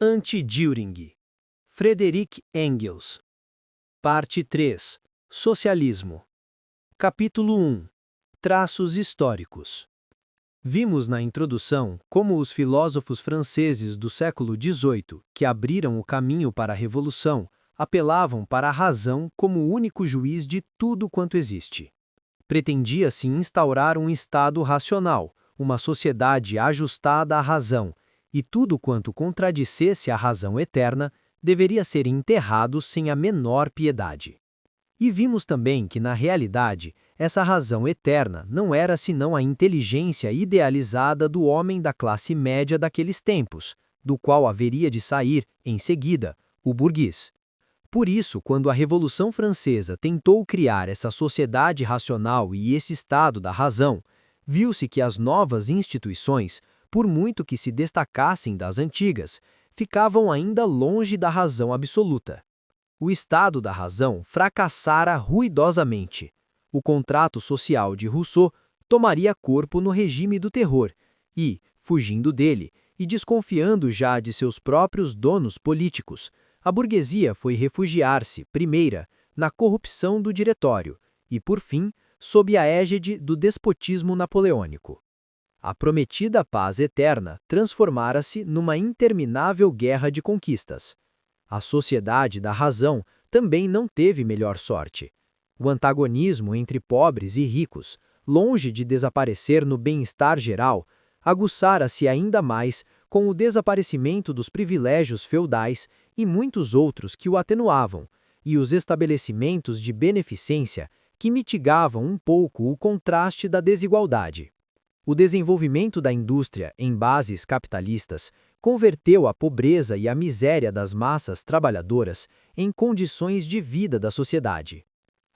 Anti-Düring. Friedrich Engels. Parte 3. Socialismo. Capítulo 1. Traços históricos. Vimos na introdução como os filósofos franceses do século XVIII, que abriram o caminho para a Revolução, apelavam para a razão como o único juiz de tudo quanto existe. Pretendia-se instaurar um Estado racional, uma sociedade ajustada à razão, e tudo quanto contradissesse a razão eterna deveria ser enterrado sem a menor piedade. E vimos também que, na realidade, essa razão eterna não era senão a inteligência idealizada do homem da classe média daqueles tempos, do qual haveria de sair, em seguida, o burguês. Por isso, quando a Revolução Francesa tentou criar essa sociedade racional e esse estado da razão, viu-se que as novas instituições, por muito que se destacassem das antigas, ficavam ainda longe da razão absoluta. O estado da razão fracassara ruidosamente. O contrato social de Rousseau tomaria corpo no regime do terror e, fugindo dele e desconfiando já de seus próprios donos políticos, a burguesia foi refugiar-se, primeira, na corrupção do diretório e, por fim, sob a égide do despotismo napoleônico. A prometida paz eterna transformara-se numa interminável guerra de conquistas. A sociedade da razão também não teve melhor sorte. O antagonismo entre pobres e ricos, longe de desaparecer no bem-estar geral, aguçara-se ainda mais com o desaparecimento dos privilégios feudais e muitos outros que o atenuavam, e os estabelecimentos de beneficência que mitigavam um pouco o contraste da desigualdade. O desenvolvimento da indústria em bases capitalistas converteu a pobreza e a miséria das massas trabalhadoras em condições de vida da sociedade.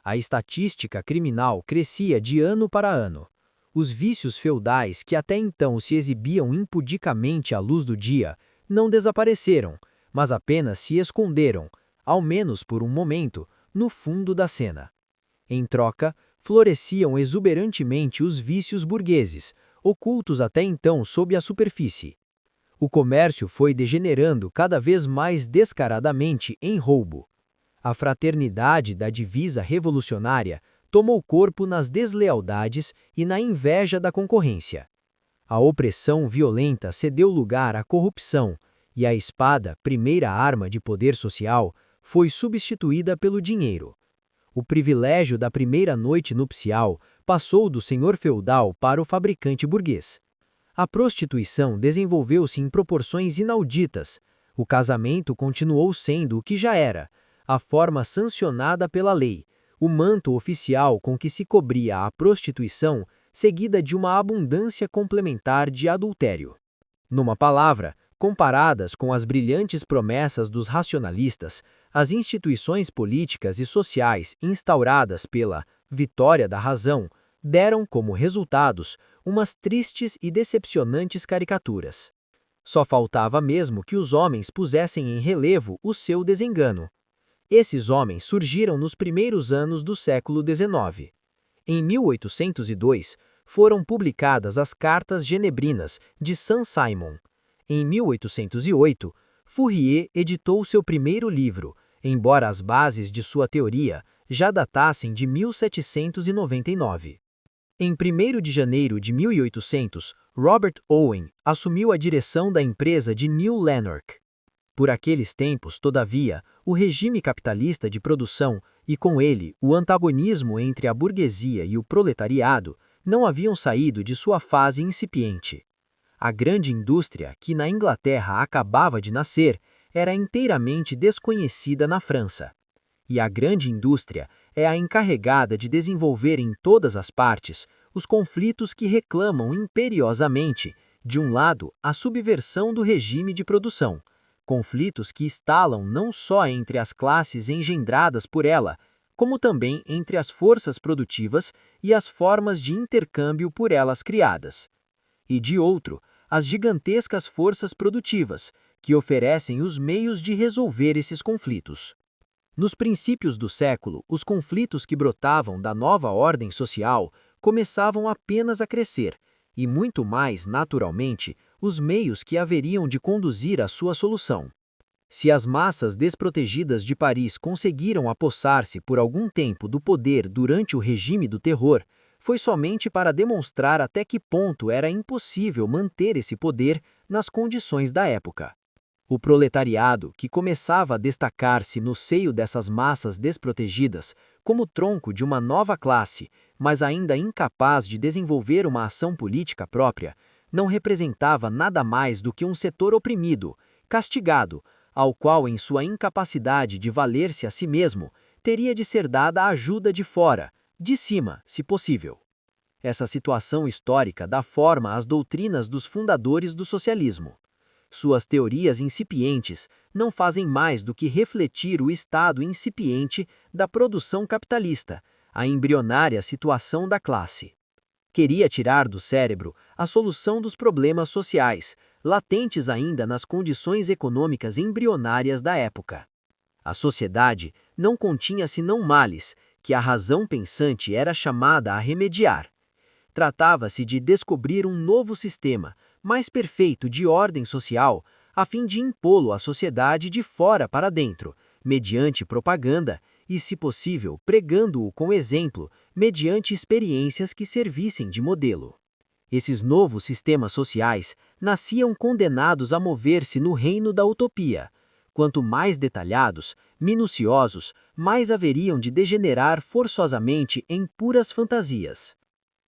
A estatística criminal crescia de ano para ano. Os vícios feudais que até então se exibiam impudicamente à luz do dia não desapareceram, mas apenas se esconderam, ao menos por um momento, no fundo da cena. Em troca, floresciam exuberantemente os vícios burgueses, ocultos até então sob a superfície. O comércio foi degenerando cada vez mais descaradamente em roubo. A fraternidade da divisa revolucionária tomou corpo nas deslealdades e na inveja da concorrência. A opressão violenta cedeu lugar à corrupção, e a espada, primeira arma de poder social, foi substituída pelo dinheiro. O privilégio da primeira noite nupcial passou do senhor feudal para o fabricante burguês. A prostituição desenvolveu-se em proporções inauditas. O casamento continuou sendo o que já era, a forma sancionada pela lei, o manto oficial com que se cobria a prostituição, seguida de uma abundância complementar de adultério. Numa palavra, comparadas com as brilhantes promessas dos racionalistas, as instituições políticas e sociais instauradas pela vitória da razão deram como resultados umas tristes e decepcionantes caricaturas. Só faltava mesmo que os homens pusessem em relevo o seu desengano. Esses homens surgiram nos primeiros anos do século XIX. Em 1802, foram publicadas as Cartas Genebrinas de Saint-Simon. Em 1808, Fourier editou seu primeiro livro, embora as bases de sua teoria já datassem de 1799. Em 1º de janeiro de 1800, Robert Owen assumiu a direção da empresa de New Lanark. Por aqueles tempos, todavia, o regime capitalista de produção e, com ele, o antagonismo entre a burguesia e o proletariado não haviam saído de sua fase incipiente. A grande indústria, que na Inglaterra acabava de nascer, era inteiramente desconhecida na França. E a grande indústria é a encarregada de desenvolver em todas as partes os conflitos que reclamam imperiosamente, de um lado, a subversão do regime de produção, conflitos que estalam não só entre as classes engendradas por ela, como também entre as forças produtivas e as formas de intercâmbio por elas criadas. E de outro, as gigantescas forças produtivas, que oferecem os meios de resolver esses conflitos. Nos princípios do século, os conflitos que brotavam da nova ordem social começavam apenas a crescer, e muito mais naturalmente, os meios que haveriam de conduzir à sua solução. Se as massas desprotegidas de Paris conseguiram apossar-se por algum tempo do poder durante o regime do terror, foi somente para demonstrar até que ponto era impossível manter esse poder nas condições da época. O proletariado, que começava a destacar-se no seio dessas massas desprotegidas, como tronco de uma nova classe, mas ainda incapaz de desenvolver uma ação política própria, não representava nada mais do que um setor oprimido, castigado, ao qual, em sua incapacidade de valer-se a si mesmo, teria de ser dada a ajuda de fora, de cima, se possível. Essa situação histórica dá forma às doutrinas dos fundadores do socialismo. Suas teorias incipientes não fazem mais do que refletir o estado incipiente da produção capitalista, a embrionária situação da classe. Queria tirar do cérebro a solução dos problemas sociais, latentes ainda nas condições econômicas embrionárias da época. A sociedade não continha senão males, que a razão pensante era chamada a remediar. Tratava-se de descobrir um novo sistema, mais perfeito de ordem social, a fim de impô-lo à sociedade de fora para dentro, mediante propaganda e, se possível, pregando-o com exemplo, mediante experiências que servissem de modelo. Esses novos sistemas sociais nasciam condenados a mover-se no reino da utopia. Quanto mais detalhados, minuciosos, mais haveriam de degenerar forçosamente em puras fantasias.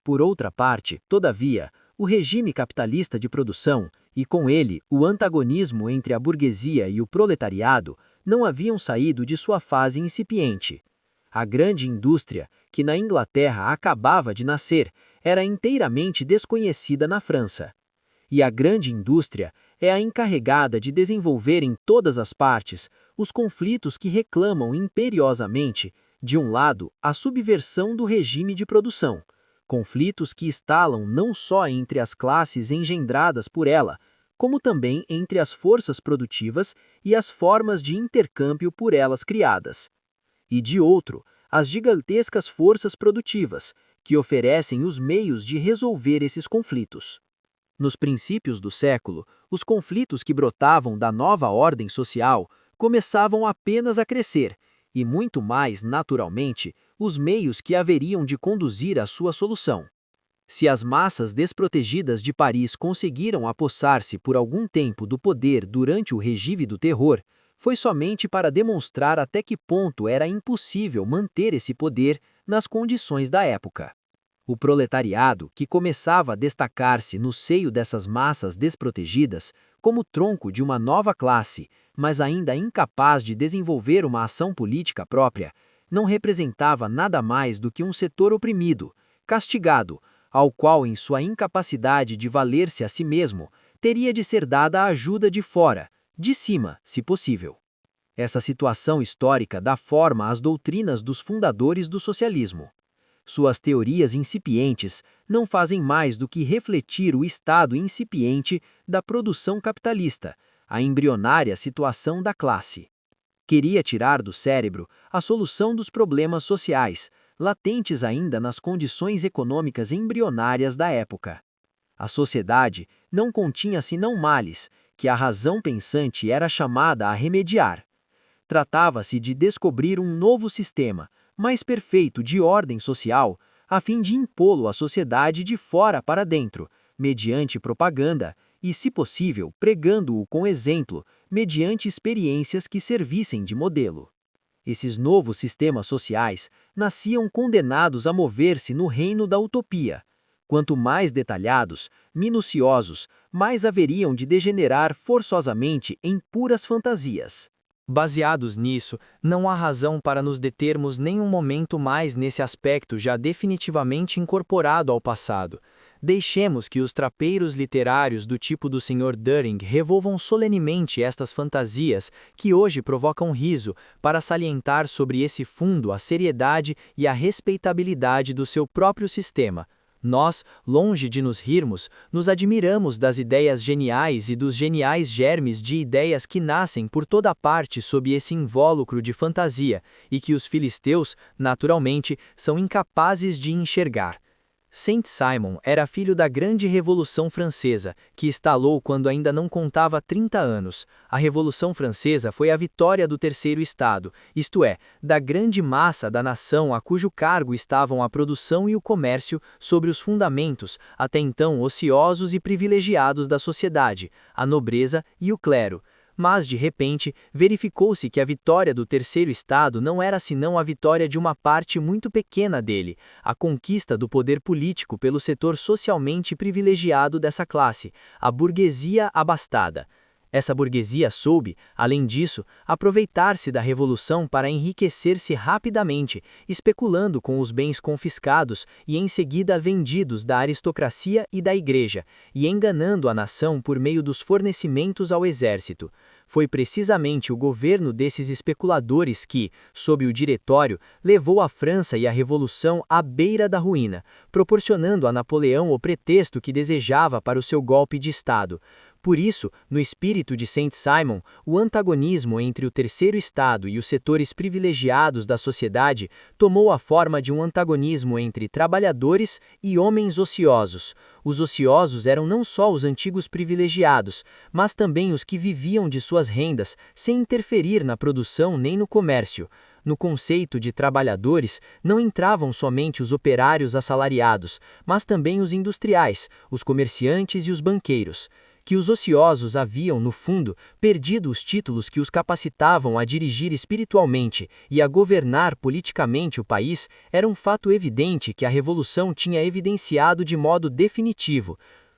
Por outra parte, todavia, o regime capitalista de produção, e com ele o antagonismo entre a burguesia e o proletariado, não haviam saído de sua fase incipiente. A grande indústria, que na Inglaterra acabava de nascer, era inteiramente desconhecida na França. E a grande indústria é a encarregada de desenvolver em todas as partes os conflitos que reclamam imperiosamente, de um lado, a subversão do regime de produção, conflitos que estalam não só entre as classes engendradas por ela, como também entre as forças produtivas e as formas de intercâmbio por elas criadas. E de outro, as gigantescas forças produtivas, que oferecem os meios de resolver esses conflitos. Nos princípios do século, os conflitos que brotavam da nova ordem social começavam apenas a crescer, e muito mais, naturalmente, os meios que haveriam de conduzir à sua solução. Se as massas desprotegidas de Paris conseguiram apossar-se por algum tempo do poder durante o regime do terror, foi somente para demonstrar até que ponto era impossível manter esse poder nas condições da época. O proletariado, que começava a destacar-se no seio dessas massas desprotegidas, como tronco de uma nova classe, mas ainda incapaz de desenvolver uma ação política própria, não representava nada mais do que um setor oprimido, castigado, ao qual, em sua incapacidade de valer-se a si mesmo, teria de ser dada a ajuda de fora, de cima, se possível. Essa situação histórica dá forma às doutrinas dos fundadores do socialismo. Suas teorias incipientes não fazem mais do que refletir o estado incipiente da produção capitalista, a embrionária situação da classe. Queria tirar do cérebro a solução dos problemas sociais, latentes ainda nas condições econômicas embrionárias da época. A sociedade não continha senão males, que a razão pensante era chamada a remediar. Tratava-se de descobrir um novo sistema, mais perfeito de ordem social, a fim de impô-lo à sociedade de fora para dentro, mediante propaganda e, se possível, pregando-o com exemplo, mediante experiências que servissem de modelo. Esses novos sistemas sociais nasciam condenados a mover-se no reino da utopia. Quanto mais detalhados, minuciosos, mais haveriam de degenerar forçosamente em puras fantasias. Baseados nisso, não há razão para nos determos nem um momento mais nesse aspecto já definitivamente incorporado ao passado. Deixemos que os trapeiros literários do tipo do Sr. Düring revolvam solenemente estas fantasias que hoje provocam riso para salientar sobre esse fundo a seriedade e a respeitabilidade do seu próprio sistema. Nós, longe de nos rirmos, nos admiramos das ideias geniais e dos geniais germes de ideias que nascem por toda parte sob esse invólucro de fantasia e que os filisteus, naturalmente, são incapazes de enxergar. Saint-Simon era filho da Grande Revolução Francesa, que estalou quando ainda não contava 30 anos. A Revolução Francesa foi a vitória do Terceiro Estado, isto é, da grande massa da nação a cujo cargo estavam a produção e o comércio sobre os fundamentos, até então ociosos e privilegiados da sociedade, a nobreza e o clero. Mas, de repente, verificou-se que a vitória do Terceiro Estado não era senão a vitória de uma parte muito pequena dele, a conquista do poder político pelo setor socialmente privilegiado dessa classe, a burguesia abastada. Essa burguesia soube, além disso, aproveitar-se da Revolução para enriquecer-se rapidamente, especulando com os bens confiscados e em seguida vendidos da aristocracia e da Igreja, e enganando a nação por meio dos fornecimentos ao exército. Foi precisamente o governo desses especuladores que, sob o Diretório, levou a França e a Revolução à beira da ruína, proporcionando a Napoleão o pretexto que desejava para o seu golpe de Estado. Por isso, no espírito de Saint-Simon, o antagonismo entre o Terceiro Estado e os setores privilegiados da sociedade tomou a forma de um antagonismo entre trabalhadores e homens ociosos. Os ociosos eram não só os antigos privilegiados, mas também os que viviam de suas rendas, sem interferir na produção nem no comércio. No conceito de trabalhadores, não entravam somente os operários assalariados, mas também os industriais, os comerciantes e os banqueiros. Que os ociosos haviam, no fundo, perdido os títulos que os capacitavam a dirigir espiritualmente e a governar politicamente o país, era um fato evidente que a Revolução tinha evidenciado de modo definitivo.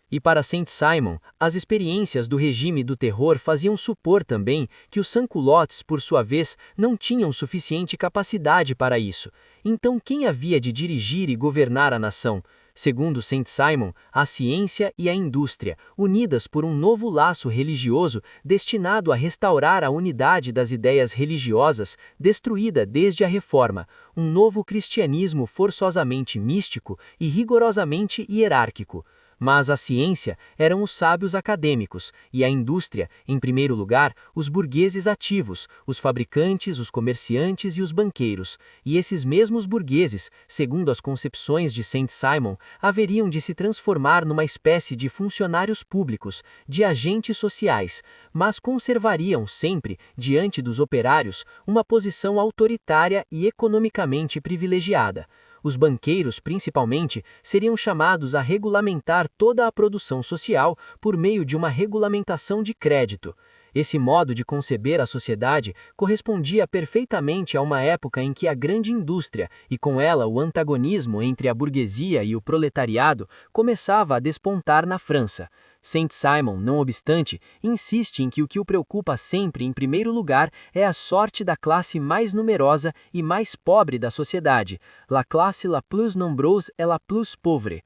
E para Saint-Simon, as experiências do regime do terror faziam supor também que os sans-culottes, por sua vez, não tinham suficiente capacidade para isso. Então quem havia de dirigir e governar a nação? Segundo Saint-Simon, a ciência e a indústria, unidas por um novo laço religioso destinado a restaurar a unidade das ideias religiosas destruída desde a Reforma, um novo cristianismo forçosamente místico e rigorosamente hierárquico. Mas a ciência eram os sábios acadêmicos, e a indústria, em primeiro lugar, os burgueses ativos, os fabricantes, os comerciantes e os banqueiros. E esses mesmos burgueses, segundo as concepções de Saint-Simon, haveriam de se transformar numa espécie de funcionários públicos, de agentes sociais, mas conservariam sempre, diante dos operários, uma posição autoritária e economicamente privilegiada. Os banqueiros, principalmente, seriam chamados a regulamentar toda a produção social por meio de uma regulamentação de crédito. Esse modo de conceber a sociedade correspondia perfeitamente a uma época em que a grande indústria, e com ela o antagonismo entre a burguesia e o proletariado, começava a despontar na França. Saint-Simon, não obstante, insiste em que o que o preocupa sempre em primeiro lugar é a sorte da classe mais numerosa e mais pobre da sociedade. La classe la plus nombreuse est la plus pauvre.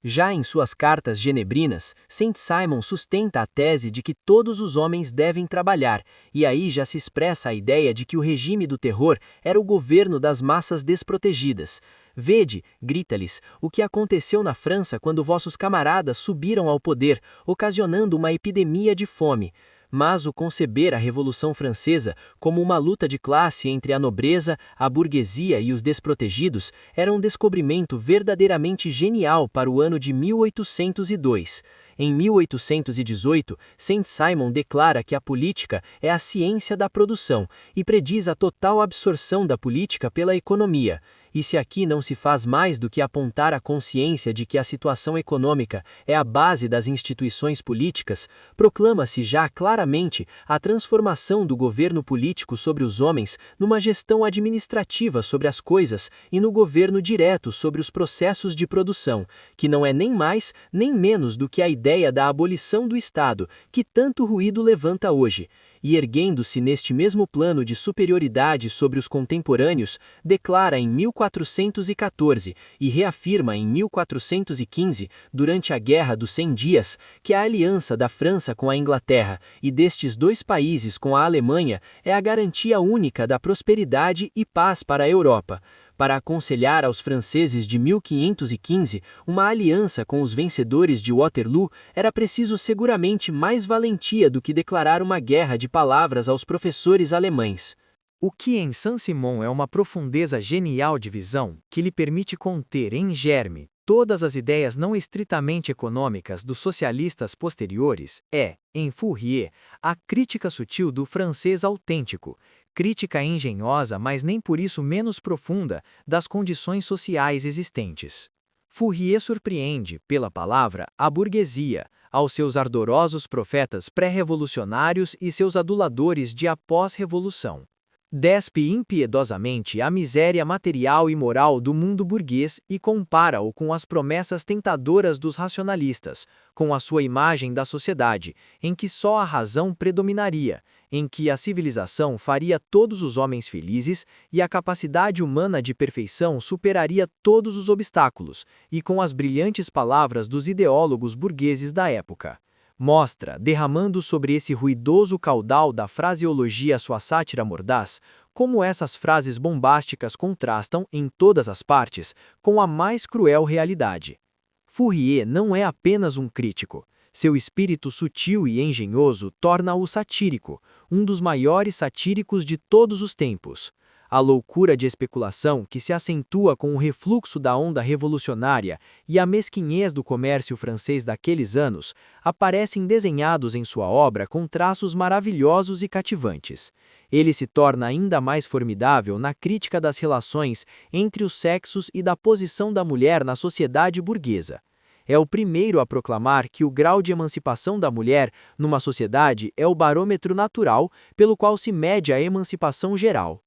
Já em suas cartas genebrinas, Saint-Simon sustenta a tese de que todos os homens devem trabalhar, e aí já se expressa a ideia de que o regime do terror era o governo das massas desprotegidas. Vede, grita-lhes, o que aconteceu na França quando vossos camaradas subiram ao poder, ocasionando uma epidemia de fome. Mas o conceber a Revolução Francesa como uma luta de classe entre a nobreza, a burguesia e os desprotegidos era um descobrimento verdadeiramente genial para o ano de 1802. Em 1818, Saint-Simon declara que a política é a ciência da produção e prediz a total absorção da política pela economia. E se aqui não se faz mais do que apontar a consciência de que a situação econômica é a base das instituições políticas, proclama-se já claramente a transformação do governo político sobre os homens numa gestão administrativa sobre as coisas e no governo direto sobre os processos de produção, que não é nem mais nem menos do que a ideia da abolição do Estado, que tanto ruído levanta hoje. E erguendo-se neste mesmo plano de superioridade sobre os contemporâneos, declara em 1414 e reafirma em 1415, durante a Guerra dos 100 Dias, que a aliança da França com a Inglaterra e destes dois países com a Alemanha é a garantia única da prosperidade e paz para a Europa. Para aconselhar aos franceses de 1515 uma aliança com os vencedores de Waterloo, era preciso seguramente mais valentia do que declarar uma guerra de palavras aos professores alemães. O que em Saint-Simon é uma profundeza genial de visão, que lhe permite conter em germe todas as ideias não estritamente econômicas dos socialistas posteriores é, em Fourier, a crítica sutil do francês autêntico, crítica engenhosa, mas nem por isso menos profunda, das condições sociais existentes. Fourier surpreende, pela palavra, a burguesia, aos seus ardorosos profetas pré-revolucionários e seus aduladores de após-revolução. Despe impiedosamente a miséria material e moral do mundo burguês e compara-o com as promessas tentadoras dos racionalistas, com a sua imagem da sociedade, em que só a razão predominaria, em que a civilização faria todos os homens felizes e a capacidade humana de perfeição superaria todos os obstáculos, e com as brilhantes palavras dos ideólogos burgueses da época. Mostra, derramando sobre esse ruidoso caudal da fraseologia sua sátira mordaz, como essas frases bombásticas contrastam, em todas as partes, com a mais cruel realidade. Fourier não é apenas um crítico. Seu espírito sutil e engenhoso torna-o satírico, um dos maiores satíricos de todos os tempos. A loucura de especulação que se acentua com o refluxo da onda revolucionária e a mesquinhez do comércio francês daqueles anos aparecem desenhados em sua obra com traços maravilhosos e cativantes. Ele se torna ainda mais formidável na crítica das relações entre os sexos e da posição da mulher na sociedade burguesa. É o primeiro a proclamar que o grau de emancipação da mulher numa sociedade é o barômetro natural pelo qual se mede a emancipação geral.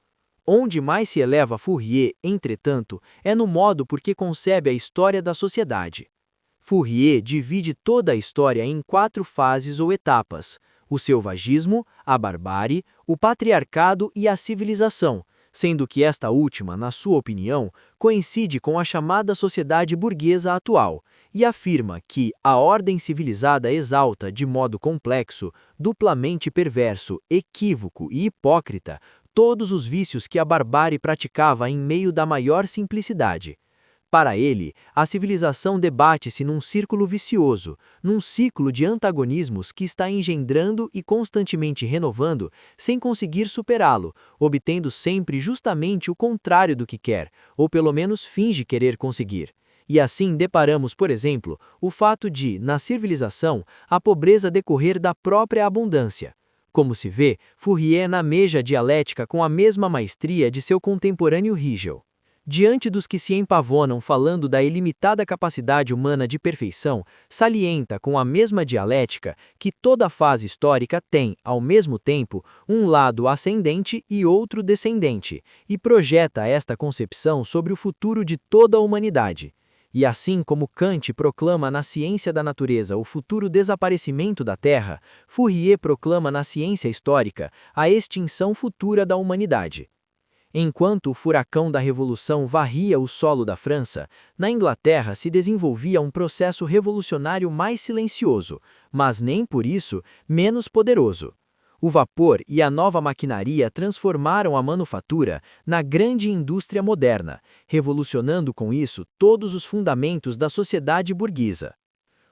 Onde mais se eleva Fourier, entretanto, é no modo por que concebe a história da sociedade. Fourier divide toda a história em 4 fases ou etapas: o selvagismo, a barbárie, o patriarcado e a civilização, sendo que esta última, na sua opinião, coincide com a chamada sociedade burguesa atual, e afirma que a ordem civilizada exalta de modo complexo, duplamente perverso, equívoco e hipócrita, todos os vícios que a barbárie praticava em meio da maior simplicidade. Para ele, a civilização debate-se num círculo vicioso, num ciclo de antagonismos que está engendrando e constantemente renovando, sem conseguir superá-lo, obtendo sempre justamente o contrário do que quer, ou pelo menos finge querer conseguir. E assim deparamos, por exemplo, o fato de, na civilização, a pobreza decorrer da própria abundância. Como se vê, Fourier nameja a dialética com a mesma maestria de seu contemporâneo Hegel. Diante dos que se empavonam falando da ilimitada capacidade humana de perfeição, salienta com a mesma dialética que toda fase histórica tem, ao mesmo tempo, um lado ascendente e outro descendente, e projeta esta concepção sobre o futuro de toda a humanidade. E assim como Kant proclama na ciência da natureza o futuro desaparecimento da Terra, Fourier proclama na ciência histórica a extinção futura da humanidade. Enquanto o furacão da Revolução varria o solo da França, na Inglaterra se desenvolvia um processo revolucionário mais silencioso, mas nem por isso menos poderoso. O vapor e a nova maquinaria transformaram a manufatura na grande indústria moderna, revolucionando com isso todos os fundamentos da sociedade burguesa.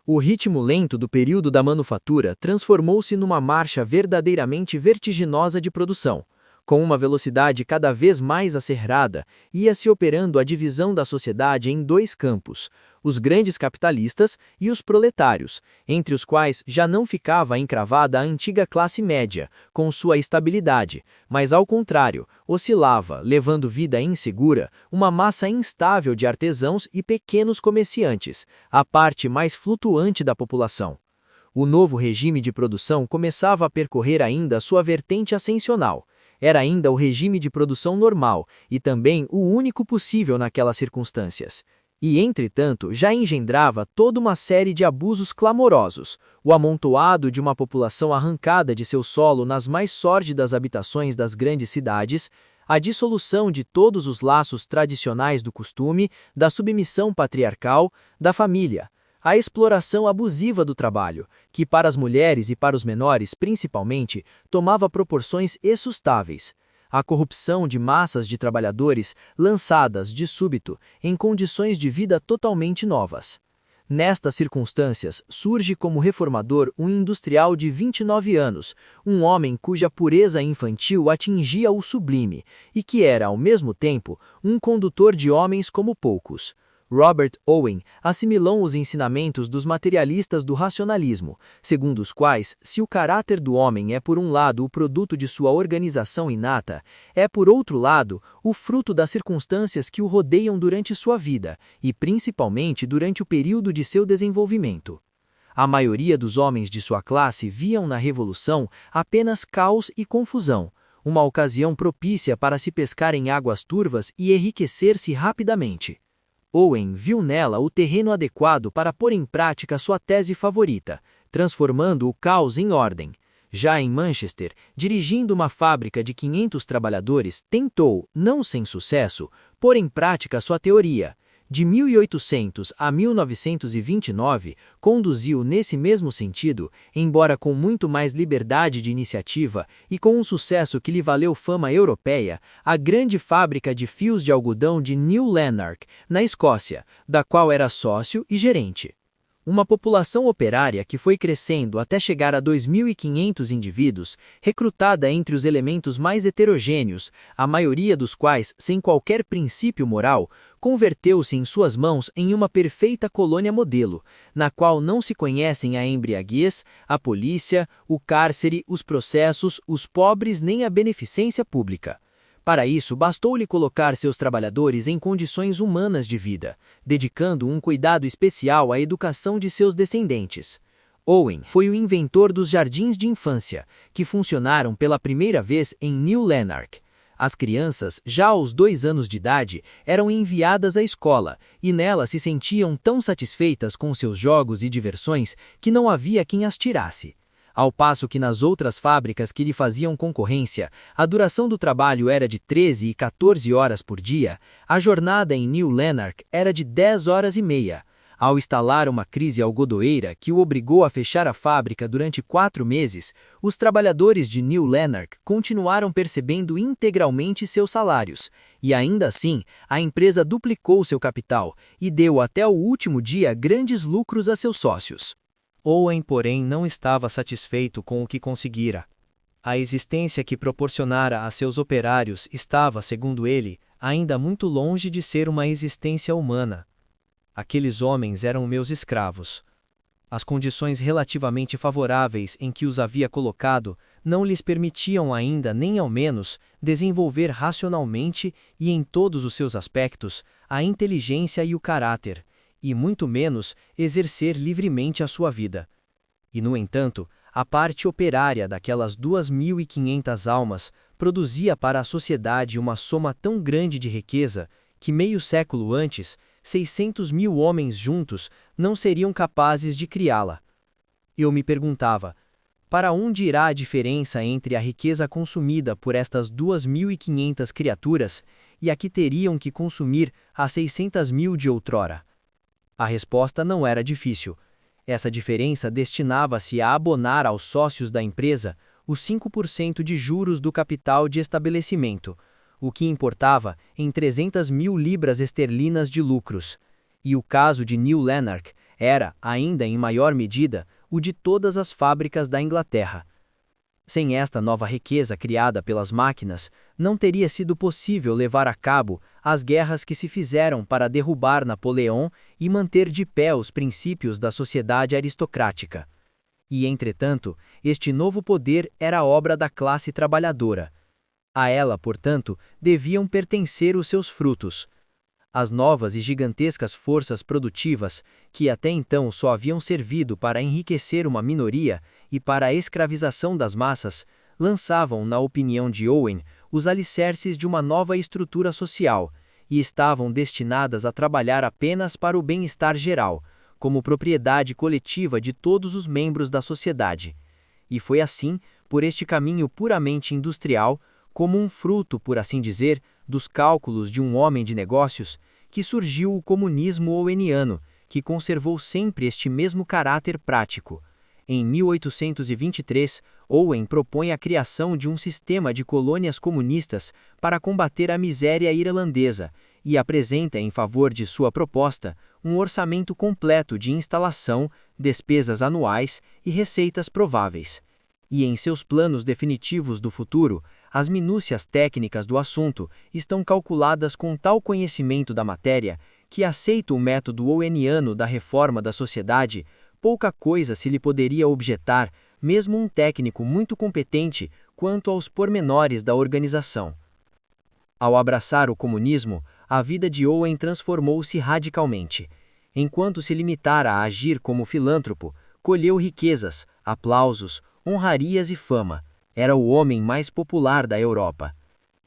O ritmo lento do período da manufatura transformou-se numa marcha verdadeiramente vertiginosa de produção. Com uma velocidade cada vez mais acerrada, ia-se operando a divisão da sociedade em 2 campos, os grandes capitalistas e os proletários, entre os quais já não ficava encravada a antiga classe média, com sua estabilidade, mas ao contrário, oscilava, levando vida insegura, uma massa instável de artesãos e pequenos comerciantes, a parte mais flutuante da população. O novo regime de produção começava a percorrer ainda sua vertente ascensional. Era ainda o regime de produção normal e também o único possível naquelas circunstâncias. E, entretanto, já engendrava toda uma série de abusos clamorosos, o amontoado de uma população arrancada de seu solo nas mais sórdidas habitações das grandes cidades, a dissolução de todos os laços tradicionais do costume, da submissão patriarcal, da família, a exploração abusiva do trabalho, que para as mulheres e para os menores, principalmente, tomava proporções exsustáveis. A corrupção de massas de trabalhadores lançadas, de súbito, em condições de vida totalmente novas. Nestas circunstâncias, surge como reformador um industrial de 29 anos, um homem cuja pureza infantil atingia o sublime, e que era, ao mesmo tempo, um condutor de homens como poucos. Robert Owen assimilou os ensinamentos dos materialistas do racionalismo, segundo os quais, se o caráter do homem é por um lado o produto de sua organização inata, é por outro lado o fruto das circunstâncias que o rodeiam durante sua vida, e principalmente durante o período de seu desenvolvimento. A maioria dos homens de sua classe viam na Revolução apenas caos e confusão, uma ocasião propícia para se pescar em águas turvas e enriquecer-se rapidamente. Owen viu nela o terreno adequado para pôr em prática sua tese favorita, transformando o caos em ordem. Já em Manchester, dirigindo uma fábrica de 500 trabalhadores, tentou, não sem sucesso, pôr em prática sua teoria. De 1800 a 1929, conduziu nesse mesmo sentido, embora com muito mais liberdade de iniciativa e com um sucesso que lhe valeu fama europeia, a grande fábrica de fios de algodão de New Lanark, na Escócia, da qual era sócio e gerente. Uma população operária que foi crescendo até chegar a 2.500 indivíduos, recrutada entre os elementos mais heterogêneos, a maioria dos quais sem qualquer princípio moral, converteu-se em suas mãos em uma perfeita colônia modelo, na qual não se conhecem a embriaguez, a polícia, o cárcere, os processos, os pobres nem a beneficência pública. Para isso, bastou-lhe colocar seus trabalhadores em condições humanas de vida, dedicando um cuidado especial à educação de seus descendentes. Owen foi o inventor dos jardins de infância, que funcionaram pela primeira vez em New Lanark. As crianças, já aos 2 anos de idade, eram enviadas à escola, e nela se sentiam tão satisfeitas com seus jogos e diversões que não havia quem as tirasse. Ao passo que nas outras fábricas que lhe faziam concorrência, a duração do trabalho era de 13 e 14 horas por dia, a jornada em New Lanark era de 10 horas e meia. Ao instalar uma crise algodoeira que o obrigou a fechar a fábrica durante 4 meses, os trabalhadores de New Lanark continuaram percebendo integralmente seus salários, e ainda assim, a empresa duplicou seu capital e deu até o último dia grandes lucros a seus sócios. Owen, porém, não estava satisfeito com o que conseguira. A existência que proporcionara a seus operários estava, segundo ele, ainda muito longe de ser uma existência humana. Aqueles homens eram meus escravos. As condições relativamente favoráveis em que os havia colocado não lhes permitiam ainda, nem ao menos, desenvolver racionalmente e em todos os seus aspectos a inteligência e o caráter, e muito menos exercer livremente a sua vida. E, no entanto, a parte operária daquelas 2.500 almas produzia para a sociedade uma soma tão grande de riqueza que meio século antes, 600.000 homens juntos não seriam capazes de criá-la. Eu me perguntava, para onde irá a diferença entre a riqueza consumida por estas 2.500 criaturas e a que teriam que consumir as 600.000 de outrora? A resposta não era difícil. Essa diferença destinava-se a abonar aos sócios da empresa os 5% de juros do capital de estabelecimento, o que importava em 300.000 libras esterlinas de lucros. E o caso de New Lanark era, ainda em maior medida, o de todas as fábricas da Inglaterra. Sem esta nova riqueza criada pelas máquinas, não teria sido possível levar a cabo as guerras que se fizeram para derrubar Napoleão e manter de pé os princípios da sociedade aristocrática. E, entretanto, este novo poder era obra da classe trabalhadora. A ela, portanto, deviam pertencer os seus frutos. As novas e gigantescas forças produtivas, que até então só haviam servido para enriquecer uma minoria e para a escravização das massas, lançavam, na opinião de Owen, os alicerces de uma nova estrutura social, e estavam destinadas a trabalhar apenas para o bem-estar geral, como propriedade coletiva de todos os membros da sociedade. E foi assim, por este caminho puramente industrial, como um fruto, por assim dizer, dos cálculos de um homem de negócios, que surgiu o comunismo oweniano, que conservou sempre este mesmo caráter prático. Em 1823, Owen propõe a criação de um sistema de colônias comunistas para combater a miséria irlandesa e apresenta em favor de sua proposta um orçamento completo de instalação, despesas anuais e receitas prováveis. E em seus planos definitivos do futuro, as minúcias técnicas do assunto estão calculadas com tal conhecimento da matéria que aceita o método oweniano da reforma da sociedade, pouca coisa se lhe poderia objetar, mesmo um técnico muito competente quanto aos pormenores da organização. Ao abraçar o comunismo, a vida de Owen transformou-se radicalmente. Enquanto se limitara a agir como filântropo, colheu riquezas, aplausos, honrarias e fama. Era o homem mais popular da Europa.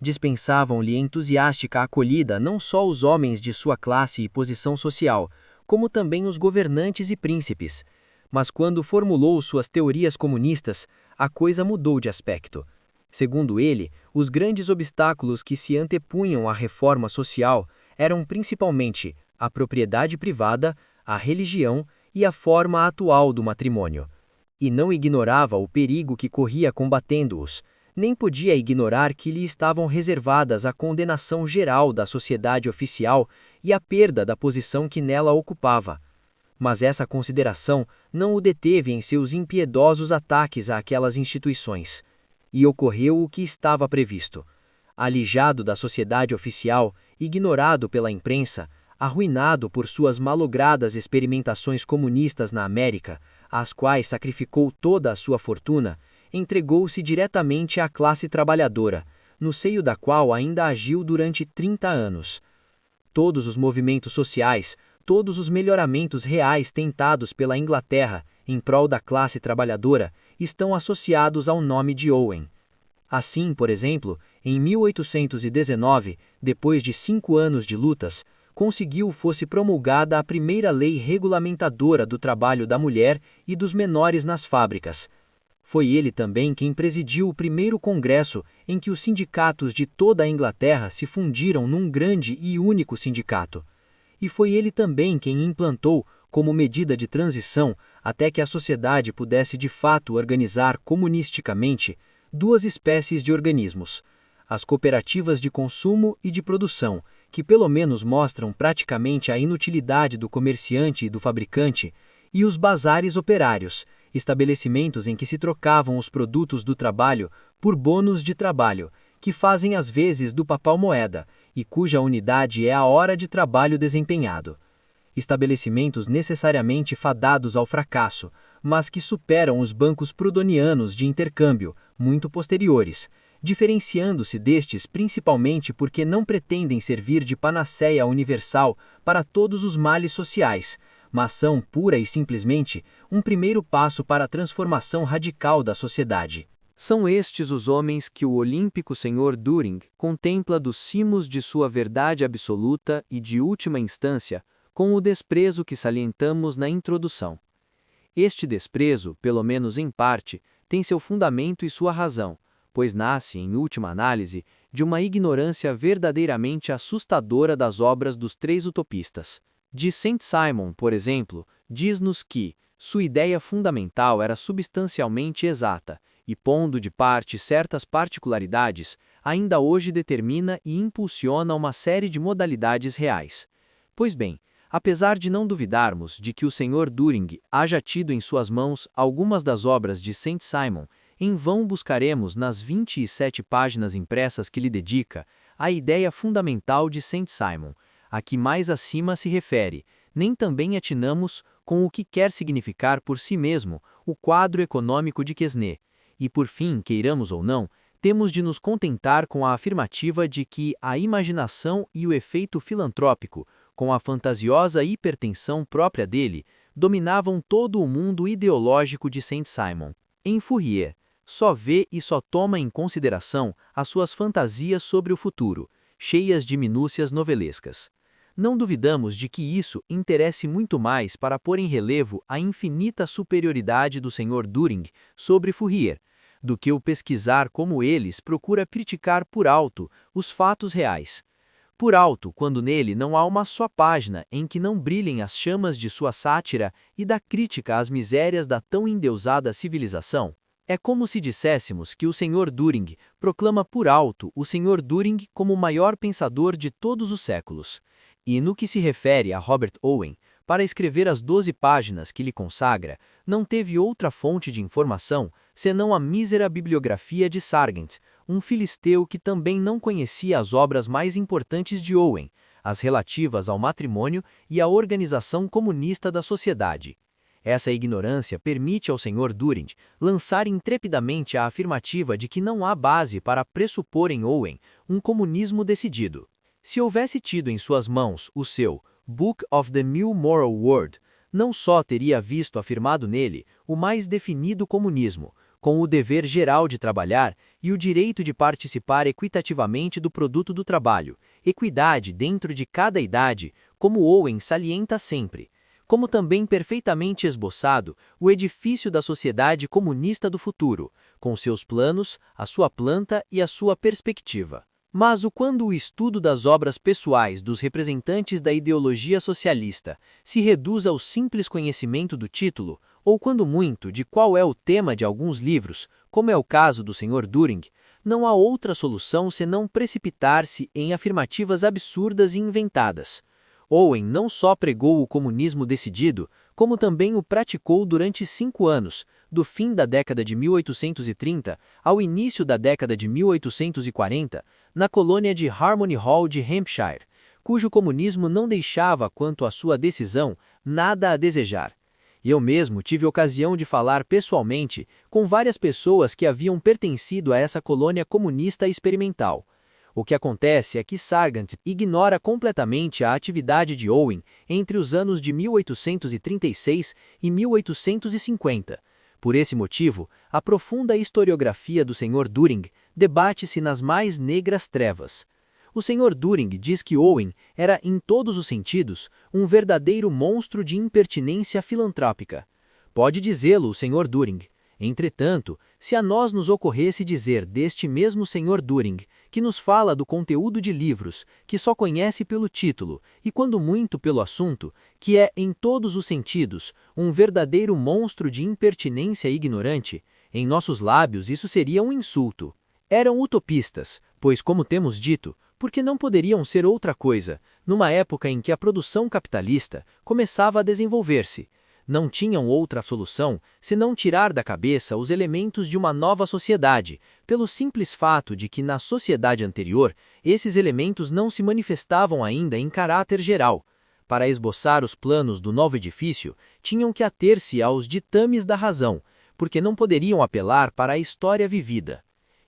Dispensavam-lhe entusiástica acolhida não só os homens de sua classe e posição social, como também os governantes e príncipes. Mas quando formulou suas teorias comunistas, a coisa mudou de aspecto. Segundo ele, os grandes obstáculos que se antepunham à reforma social eram principalmente a propriedade privada, a religião e a forma atual do matrimônio. E não ignorava o perigo que corria combatendo-os, nem podia ignorar que lhe estavam reservadas a condenação geral da sociedade oficial e a perda da posição que nela ocupava. Mas essa consideração não o deteve em seus impiedosos ataques àquelas instituições. E ocorreu o que estava previsto. Alijado da sociedade oficial, ignorado pela imprensa, arruinado por suas malogradas experimentações comunistas na América, às quais sacrificou toda a sua fortuna, entregou-se diretamente à classe trabalhadora, no seio da qual ainda agiu durante 30 anos. Todos os movimentos sociais, todos os melhoramentos reais tentados pela Inglaterra em prol da classe trabalhadora, estão associados ao nome de Owen. Assim, por exemplo, em 1819, depois de 5 anos de lutas, conseguiu fosse promulgada a primeira lei regulamentadora do trabalho da mulher e dos menores nas fábricas. Foi ele também quem presidiu o primeiro congresso em que os sindicatos de toda a Inglaterra se fundiram num grande e único sindicato. E foi ele também quem implantou, como medida de transição, até que a sociedade pudesse de fato organizar comunisticamente, 2 espécies de organismos: as cooperativas de consumo e de produção, que pelo menos mostram praticamente a inutilidade do comerciante e do fabricante, e os bazares operários, estabelecimentos em que se trocavam os produtos do trabalho por bônus de trabalho, que fazem às vezes do papel moeda, e cuja unidade é a hora de trabalho desempenhado. Estabelecimentos necessariamente fadados ao fracasso, mas que superam os bancos prudonianos de intercâmbio, muito posteriores, diferenciando-se destes principalmente porque não pretendem servir de panaceia universal para todos os males sociais, mas são, pura e simplesmente, um primeiro passo para a transformação radical da sociedade. São estes os homens que o olímpico Sr. Düring contempla dos cimos de sua verdade absoluta e de última instância, com o desprezo que salientamos na introdução. Este desprezo, pelo menos em parte, tem seu fundamento e sua razão, pois nasce, em última análise, de uma ignorância verdadeiramente assustadora das obras dos 3 utopistas. De Saint-Simon, por exemplo, diz-nos que sua ideia fundamental era substancialmente exata, e pondo de parte certas particularidades, ainda hoje determina e impulsiona uma série de modalidades reais. Pois bem, apesar de não duvidarmos de que o Sr. Düring haja tido em suas mãos algumas das obras de Saint-Simon, em vão buscaremos nas 27 páginas impressas que lhe dedica a ideia fundamental de Saint-Simon, a que mais acima se refere, nem também atinamos com o que quer significar por si mesmo o quadro econômico de Quesnay, e por fim, queiramos ou não, temos de nos contentar com a afirmativa de que a imaginação e o efeito filantrópico, com a fantasiosa hipertensão própria dele, dominavam todo o mundo ideológico de Saint-Simon. Em Fourier, só vê e só toma em consideração as suas fantasias sobre o futuro, cheias de minúcias novelescas. Não duvidamos de que isso interesse muito mais para pôr em relevo a infinita superioridade do Sr. Düring sobre Fourier, do que o pesquisar como eles procura criticar por alto os fatos reais. Por alto, quando nele não há uma só página em que não brilhem as chamas de sua sátira e da crítica às misérias da tão endeusada civilização. É como se disséssemos que o Sr. Düring proclama por alto o Sr. Düring como o maior pensador de todos os séculos. E no que se refere a Robert Owen, para escrever as 12 páginas que lhe consagra, não teve outra fonte de informação senão a mísera bibliografia de Sargent, um filisteu que também não conhecia as obras mais importantes de Owen, as relativas ao matrimônio e à organização comunista da sociedade. Essa ignorância permite ao Sr. Düring lançar intrepidamente a afirmativa de que não há base para pressupor em Owen um comunismo decidido. Se houvesse tido em suas mãos o seu Book of the New Moral World, não só teria visto afirmado nele o mais definido comunismo, com o dever geral de trabalhar e o direito de participar equitativamente do produto do trabalho, equidade dentro de cada idade, como Owen salienta sempre, como também perfeitamente esboçado o edifício da sociedade comunista do futuro, com seus planos, a sua planta e a sua perspectiva. Mas quando o estudo das obras pessoais dos representantes da ideologia socialista se reduz ao simples conhecimento do título, ou quando muito de qual é o tema de alguns livros, como é o caso do Sr. Düring, não há outra solução senão precipitar-se em afirmativas absurdas e inventadas. Owen não só pregou o comunismo decidido, como também o praticou durante 5 anos, do fim da década de 1830 ao início da década de 1840, na colônia de Harmony Hall de Hampshire, cujo comunismo não deixava, quanto à sua decisão, nada a desejar. Eu mesmo tive ocasião de falar pessoalmente com várias pessoas que haviam pertencido a essa colônia comunista experimental. O que acontece é que Sargent ignora completamente a atividade de Owen entre os anos de 1836 e 1850. Por esse motivo, a profunda historiografia do Sr. Düring debate-se nas mais negras trevas. O Sr. Düring diz que Owen era, em todos os sentidos, um verdadeiro monstro de impertinência filantrópica. Pode dizê-lo o Sr. Düring. Entretanto, se a nós nos ocorresse dizer deste mesmo Sr. Düring, que nos fala do conteúdo de livros, que só conhece pelo título, e quando muito pelo assunto, que é, em todos os sentidos, um verdadeiro monstro de impertinência ignorante, em nossos lábios isso seria um insulto. Eram utopistas, pois, como temos dito, porque não poderiam ser outra coisa, numa época em que a produção capitalista começava a desenvolver-se. Não tinham outra solução senão tirar da cabeça os elementos de uma nova sociedade, pelo simples fato de que na sociedade anterior esses elementos não se manifestavam ainda em caráter geral. Para esboçar os planos do novo edifício, tinham que ater-se aos ditames da razão, porque não poderiam apelar para a história vivida.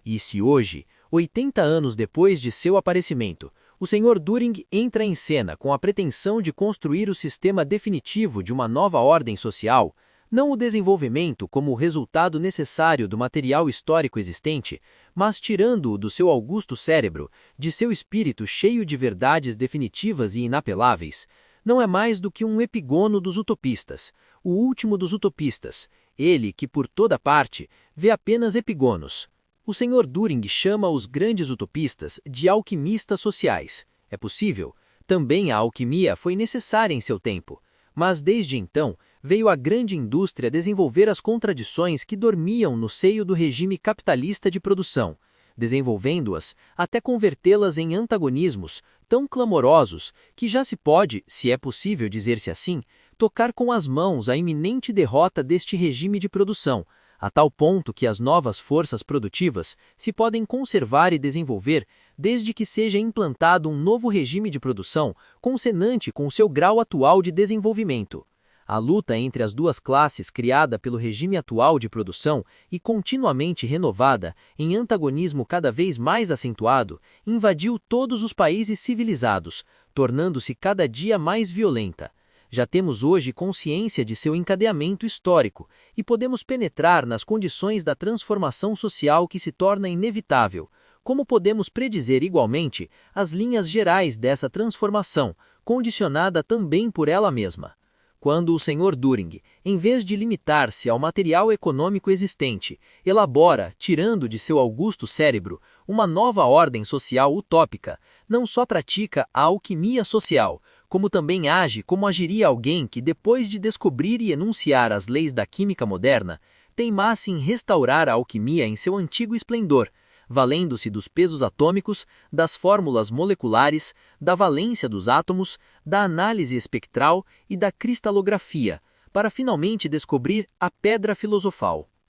E se hoje, 80 anos depois de seu aparecimento, o Sr. Düring entra em cena com a pretensão de construir o sistema definitivo de uma nova ordem social, não o desenvolvimento como o resultado necessário do material histórico existente, mas tirando-o do seu augusto cérebro, de seu espírito cheio de verdades definitivas e inapeláveis, não é mais do que um epigono dos utopistas, o último dos utopistas, ele que por toda parte vê apenas epigonos. O Sr. Düring chama os grandes utopistas de alquimistas sociais. É possível. Também a alquimia foi necessária em seu tempo. Mas desde então, veio a grande indústria desenvolver as contradições que dormiam no seio do regime capitalista de produção, desenvolvendo-as até convertê-las em antagonismos tão clamorosos que já se pode, se é possível dizer-se assim, tocar com as mãos a iminente derrota deste regime de produção, a tal ponto que as novas forças produtivas se podem conservar e desenvolver desde que seja implantado um novo regime de produção consonante com o seu grau atual de desenvolvimento. A luta entre as duas classes criada pelo regime atual de produção e continuamente renovada em antagonismo cada vez mais acentuado invadiu todos os países civilizados, tornando-se cada dia mais violenta. Já temos hoje consciência de seu encadeamento histórico e podemos penetrar nas condições da transformação social que se torna inevitável, como podemos predizer igualmente as linhas gerais dessa transformação, condicionada também por ela mesma. Quando o Sr. Düring, em vez de limitar-se ao material econômico existente, elabora, tirando de seu augusto cérebro, uma nova ordem social utópica, não só pratica a alquimia social, como também age como agiria alguém que, depois de descobrir e enunciar as leis da química moderna, teimasse em restaurar a alquimia em seu antigo esplendor, valendo-se dos pesos atômicos, das fórmulas moleculares, da valência dos átomos, da análise espectral e da cristalografia, para finalmente descobrir a pedra filosofal.